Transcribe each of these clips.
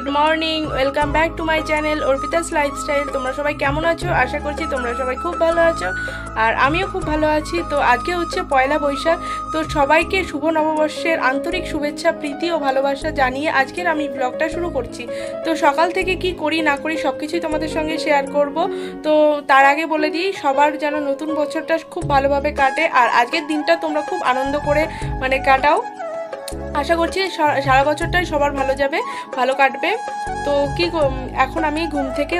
Good morning, welcome back to my channel Arpita's lifestyle. তোমরা সবাই কেমন আছো? আশা করছি তোমরা সবাই খুব ভালো আছো, আর আমিও খুব ভালো আছি। তো আজকে হচ্ছে পয়লা বৈশাখ। তো সবাইকে শুভ নববর্ষের আন্তরিক শুভেচ্ছা, প্রীতি ও ভালোবাসা জানিয়ে আজকের আমি ব্লগটা শুরু করছি। তো সকাল থেকে কি করি না করি সব কিছুই তোমাদের সঙ্গে শেয়ার করব। তো তার আগে বলে দিই, সবার যেন নতুন বছরটা খুব ভালোভাবে কাটে, আর আজকের দিনটা তোমরা খুব আনন্দ করে কাটাও। আশা করছি সারা বছরটাই সবার ভালো যাবে, ভালো কাটবে। তো কি এখন আমি ঘুম থেকে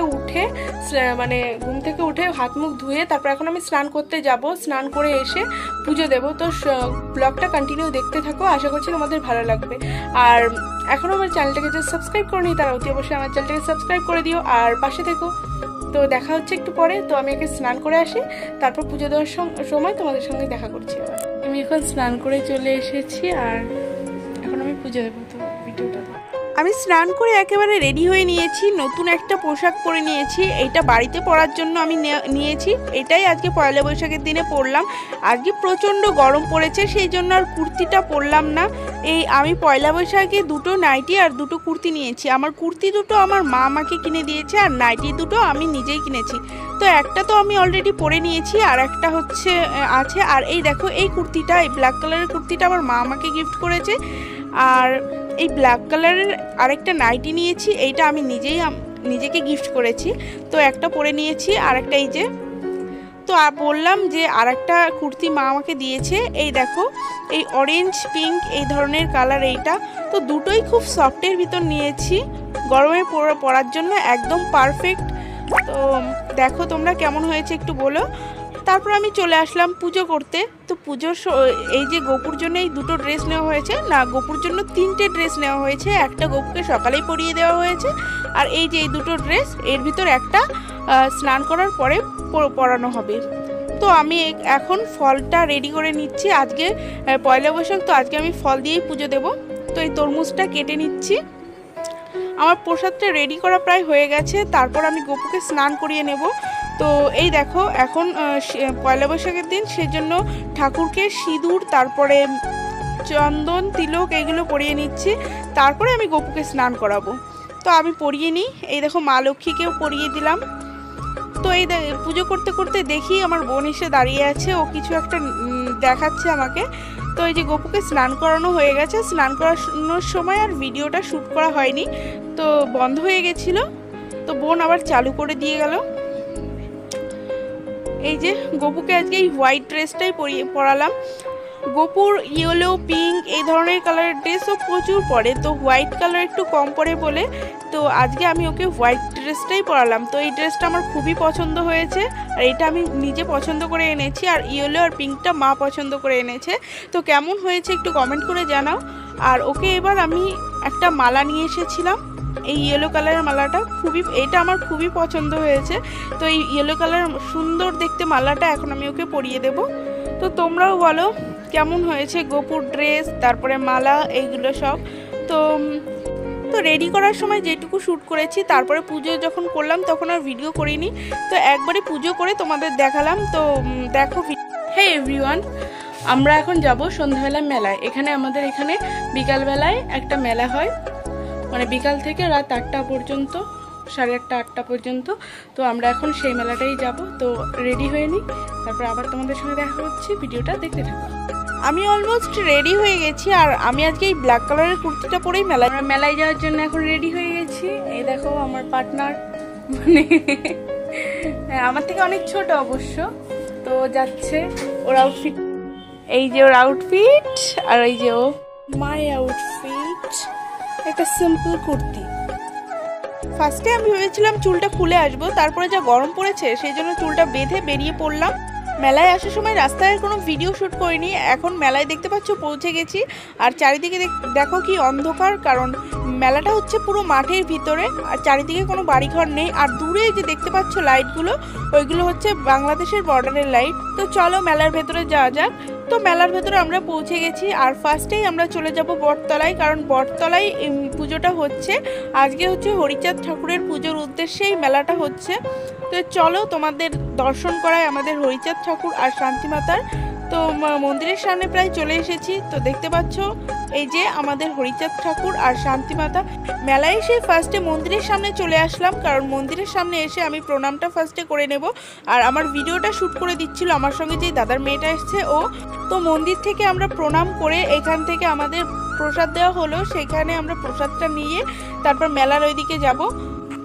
উঠে হাত মুখ ধুয়ে তারপর এখন আমি স্নান করতে যাব। স্নান করে এসে পুজো দেব। তো ব্লগটা কন্টিনিউ দেখতে থাকো, আশা করছি তোমাদের ভালো লাগবে। আর এখনও আমার চ্যানেলটাকে যে সাবস্ক্রাইব করনি তারা অতি অবশ্যই আমার চ্যানেলটাকে সাবস্ক্রাইব করে দিও আর পাশে থেকো। তো দেখা হচ্ছে একটু পরে। তো আমি একে স্নান করে আসি, তারপর পুজো দেওয়ার সময় তোমাদের সঙ্গে দেখা করছি। আমি এখন স্নান করে চলে এসেছি আর এখন আমি পুজো দেবো। তো ভিডিওটা আমি স্নান করে একেবারে রেডি হয়ে নিয়েছি, নতুন একটা পোশাক পরে নিয়েছি। এইটা বাড়িতে পরার জন্য আমি নিয়েছি। এটাই আজকে পয়লা বৈশাখের দিনে পরলাম। আজকে প্রচণ্ড গরম পড়েছে, সেই জন্য আর কুর্তিটা পরলাম না। আমি পয়লা বৈশাখে দুটো নাইটি আর দুটো কুর্তি নিয়েছি। আমার কুর্তি দুটো আমার মা আমাকে কিনে দিয়েছে, আর নাইটি দুটো আমি নিজেই কিনেছি। তো একটা তো আমি অলরেডি পরে নিয়েছি, আর একটা আছে। আর এই দেখো, এই কুর্তিটা, এই ব্ল্যাক কালারের কুর্তিটা আমার মা আমাকে গিফট করেছে। আর এই ব্ল্যাক কালারের আরেকটা নাইটি নিয়েছি, এইটা আমি নিজেকে গিফট করেছি। তো একটা পরে নিয়েছি, আর একটা এই যে। তো বললাম যে আর একটা কুর্তি মা আমাকে দিয়েছে, এই দেখো, এই অরেঞ্জ পিঙ্ক এই ধরনের কালার এইটা। তো দুটোই খুব সফটের ভিতর নিয়েছি, গরমে পরার জন্য একদম পারফেক্ট। তো দেখো তোমরা কেমন হয়েছে একটু বলো। তারপর আমি চলে আসলাম পুজো করতে। তো পুজোর এই যে গোপুর জন্য এই দুটো ড্রেস নেওয়া হয়েছে, না গোপুর জন্য তিনটে ড্রেস নেওয়া হয়েছে। একটা গোপুকে সকালেই পরিয়ে দেওয়া হয়েছে, আর এই যে এই দুটো ড্রেস, এর ভিতর একটা স্নান করার পরে পরানো হবে। তো আমি এখন ফলটা রেডি করে নিচ্ছি। আজকে পয়লা বৈশাখ, তো আজকে আমি ফল দিয়েই পুজো দেব। তো এই তরমুজটা কেটে নিচ্ছি। আমার প্রসাদটা রেডি করা প্রায় হয়ে গেছে, তারপর আমি গোপুকে স্নান করিয়ে নেব। তো এই দেখো, এখন পয়লা বৈশাখের দিন, সেজন্য ঠাকুরকে সিঁদুর, তারপরে চন্দন, তিলক এগুলো পরিয়ে নিচ্ছি। তারপরে আমি গোপুকে স্নান করাবো। তো আমি পরিয়ে নিই। এই দেখো, মা লক্ষ্মীকেও পরিয়ে দিলাম। তো এই পুজো করতে করতে দেখি আমার বোন এসে দাঁড়িয়ে আছে, ও কিছু একটা দেখাচ্ছে আমাকে। তো এই যে গোপুকে স্নান করানো হয়ে গেছে। স্নান করানোর সময় আর ভিডিওটা শ্যুট করা হয়নি, তো বন্ধ হয়ে গেছিলো। তো বোন আবার চালু করে দিয়ে গেল। এই যে গোপুকে আজকে এই হোয়াইট ড্রেসটাই পরালাম। গোপুর ইয়েলো, পিঙ্ক এই ধরনের কালারের ড্রেসও প্রচুর পরে, তো হোয়াইট কালার একটু কম পরে বলে তো আজকে আমি ওকে হোয়াইট ড্রেসটাই পরালাম। তো এই ড্রেসটা আমার খুবই পছন্দ হয়েছে, আর এটা আমি নিজে পছন্দ করে এনেছি, আর ইয়েলো আর পিঙ্কটা মা পছন্দ করে এনেছে। তো কেমন হয়েছে একটু কমেন্ট করে জানাও। আর ওকে এবার আমি একটা মালা নিয়ে এসেছিলাম, এই ইয়েলো কালারের মালাটা এটা আমার খুবই পছন্দ হয়েছে। তো এই ইয়েলো কালার সুন্দর দেখতে মালাটা এখন আমি ওকে পরিয়ে দেব। তো তোমরাও বলো কেমন হয়েছে গোপুর ড্রেস, তারপরে মালা, এইগুলো সব। তো রেডি করার সময় যেটুকু শ্যুট করেছি, তারপরে পুজো যখন করলাম তখন আর ভিডিও করিনি। তো একবারে পুজো করে তোমাদের দেখালাম। তো দেখো। হে এভরিওয়ান, আমরা এখন যাব সন্ধ্যাবেলা মেলায়। আমাদের এখানে বিকালবেলায় একটা মেলা হয়, বিকাল থেকে রাত 8টা পর্যন্ত, 8:30 8টা পর্যন্ত। তো আমরা এখন সেই মেলাটাই যাব। তো রেডি হয়ে নিই, তারপর আবার তোমাদের সঙ্গে দেখা হচ্ছে। ভিডিওটা দেখতে থাকো। আমি অলমোস্ট রেডি হয়ে গেছি, আর আমি আজকে এই ব্ল্যাক কালারের কুর্তিটা পরেই মেলায় যাওয়ার জন্য এখন রেডি হয়ে গেছি। এই দেখো আমার পার্টনার, আমার থেকে অনেক ছোট অবশ্য। তো যাচ্ছে ওর আউটফিট, এই যে ওর আউটফিট, আর এই যে ও মাই আউটফিট, একটা সিম্পল কুর্তি। ফার্স্টে আমি ভেবেছিলাম চুলটা খুলে আসবো, তারপরে যা গরম পড়েছে সেই জন্য চুলটা বেঁধে বেরিয়ে পড়লাম। মেলায় আসার সময় রাস্তায় কোনো ভিডিও শ্যুট করিনি। এখন মেলায় দেখতে পাচ্ছ পৌঁছে গেছি, আর চারিদিকে দেখো কি অন্ধকার, কারণ মেলাটা হচ্ছে পুরো মাঠের ভিতরে, আর চারিদিকে কোনো বাড়িঘর নেই। আর দূরে যে দেখতে পাচ্ছ লাইটগুলো, ওইগুলো হচ্ছে বাংলাদেশের বর্ডারের লাইট। তো চলো মেলার ভেতরে যাওয়া যাক। তো মেলার ভেতরে আমরা পৌঁছে গেছি, আর ফার্স্টেই আমরা চলে যাব বটতলায়, কারণ বটতলায় পুজোটা হচ্ছে। আজকে হচ্ছে হরিচাঁদ ঠাকুরের পুজোর উদ্দেশ্যে এই মেলাটা হচ্ছে। তো চলো তোমাদের দর্শন করায় আমাদের হরিচাঁদ ঠাকুর আর শান্তিমাতার। তো মন্দিরের সামনে প্রায় চলে এসেছি। তো দেখতে পাচ্ছ এই যে আমাদের হরিচাঁদ ঠাকুর আর শান্তিমাতা। মেলায় এসে ফার্স্টে মন্দিরের সামনে চলে আসলাম, কারণ মন্দিরের সামনে এসে আমি প্রণামটা ফার্স্টে করে নেব। আর আমার ভিডিওটা শ্যুট করে দিচ্ছিল আমার সঙ্গে যে দাদার মেয়েটা এসছে ও। তো মন্দির থেকে আমরা প্রণাম করে এখান থেকে আমাদের প্রসাদ দেওয়া হলো, সেখানে আমরা প্রসাদটা নিয়ে তারপর মেলার ওইদিকে যাব।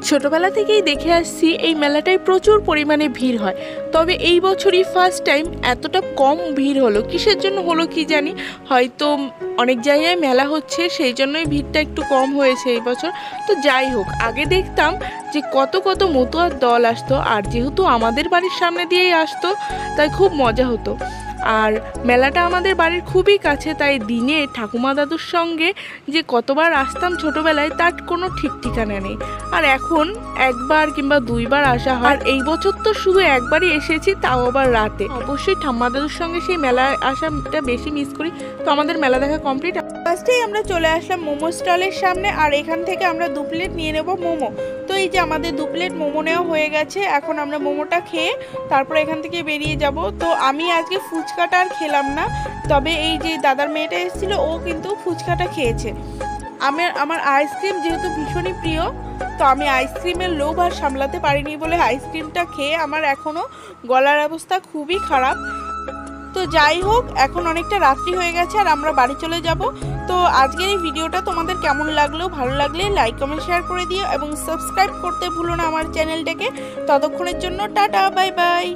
ছোটবেলা থেকেই দেখে আসছি এই মেলাটায় প্রচুর পরিমাণে ভিড় হয়, তবে এই বছরই ফার্স্ট টাইম এতটা কম ভিড় হলো। কিসের জন্য হলো কি জানি, হয়তো অনেক জায়গায় মেলা হচ্ছে সেই জন্যই ভিড়টা একটু কম হয়েছে এই বছর। তো যাই হোক, আগে দেখতাম যে কত কত মতুয়ার দল আসতো, আর যেহেতু আমাদের বাড়ির সামনে দিয়েই আসতো তাই খুব মজা হতো। আর মেলাটা আমাদের বাড়ির খুবই কাছে, তাই দিনে ঠাকুমা দাদুর সঙ্গে যে কতবার আসতাম ছোটবেলায় তার কোনো ঠিক ঠিকানা নেই। আর এখন একবার কিংবা দুইবার আসা হয়, আর এই বছর তো শুধু একবারই এসেছি, তাও আবার রাতে। অবশ্যই ঠাম্মা দাদুর সঙ্গে সেই মেলায় আসাটা বেশি মিস করি। তো আমাদের মেলা দেখা কমপ্লিট। ফার্স্টেই আমরা চলে আসলাম মোমো স্টলের সামনে, আর এখান থেকে আমরা 2 প্লেট নিয়ে নেব মোমো। তো এই যে আমাদের 2 প্লেট মোমো নেওয়া হয়ে গেছে, এখন আমরা মোমোটা খেয়ে তারপর এখান থেকে বেরিয়ে যাব। তো আমি আজকে ফুচকাটা আর খেলাম না, তবে এই যে দাদার মেয়েটা এসেছিল ও কিন্তু ফুচকাটা খেয়েছে। আমার আইসক্রিম যেহেতু ভীষণই প্রিয়, তো আমি আইসক্রিমের লোভ আর সামলাতে পারিনি বলে আইসক্রিমটা খেয়ে আমার এখনও গলার অবস্থা খুবই খারাপ। তো যাই হোক, এখন অনেকটা রাত্রি হয়ে গেছে আর আমরা বাড়ি চলে যাব। তো আজকের এই ভিডিওটা তোমাদের কেমন লাগলো, ভালো লাগলে লাইক কমেন্ট শেয়ার করে দিও এবং সাবস্ক্রাইব করতে ভুলো না আমার চ্যানেলটাকে। ততক্ষণের জন্য টাটা, বাই বাই।